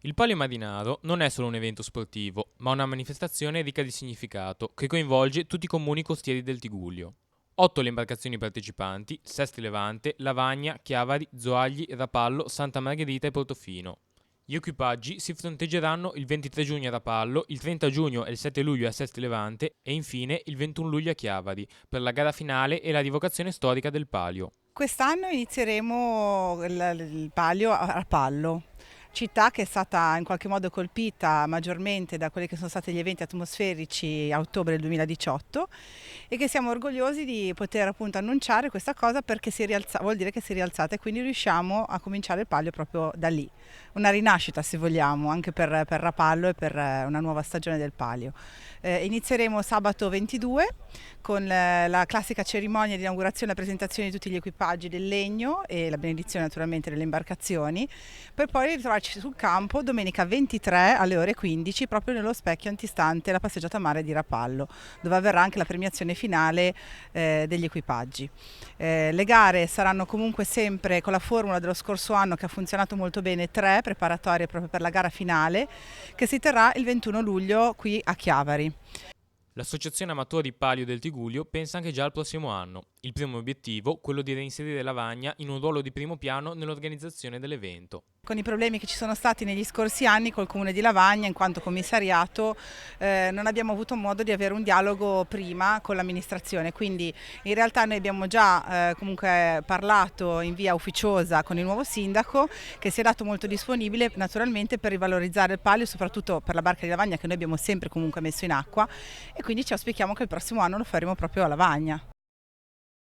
Il Palio Marinaro non è solo un evento sportivo, ma una manifestazione ricca di significato che coinvolge tutti i comuni costieri del Tigullio. 8 le imbarcazioni partecipanti: Sesti Levante, Lavagna, Chiavari, Zoagli, Rapallo, Santa Margherita e Portofino. Gli equipaggi si fronteggeranno il 23 giugno a Rapallo, il 30 giugno e il 7 luglio a Sesti Levante e infine il 21 luglio a Chiavari per la gara finale e la rivocazione storica del Palio. Quest'anno inizieremo il Palio a Rapallo, città che è stata in qualche modo colpita maggiormente da quelli che sono stati gli eventi atmosferici a ottobre del 2018 e che siamo orgogliosi di poter appunto annunciare questa cosa perché vuol dire che si è rialzata e quindi riusciamo a cominciare il Palio proprio da lì. Una rinascita se vogliamo, anche per Rapallo e per una nuova stagione del Palio. Inizieremo sabato 22 con la classica cerimonia di inaugurazione e presentazione di tutti gli equipaggi del legno e la benedizione naturalmente delle imbarcazioni, per poi ritrovarci sul campo domenica 23 alle ore 15 proprio nello specchio antistante la passeggiata mare di Rapallo, dove avverrà anche la premiazione finale degli equipaggi. Le gare saranno comunque sempre con la formula dello scorso anno che ha funzionato molto bene, 3 preparatorie proprio per la gara finale che si terrà il 21 luglio qui a Chiavari. L'Associazione Amatori Palio del Tigullio pensa anche già al prossimo anno. Il primo obiettivo, quello di reinserire Lavagna in un ruolo di primo piano nell'organizzazione dell'evento. Con i problemi che ci sono stati negli scorsi anni col Comune di Lavagna, in quanto commissariato, non abbiamo avuto modo di avere un dialogo prima con l'amministrazione, quindi in realtà noi abbiamo già comunque parlato in via ufficiosa con il nuovo sindaco che si è dato molto disponibile naturalmente per rivalorizzare il Palio, soprattutto per la barca di Lavagna che noi abbiamo sempre comunque messo in acqua e quindi ci auspichiamo che il prossimo anno lo faremo proprio a Lavagna.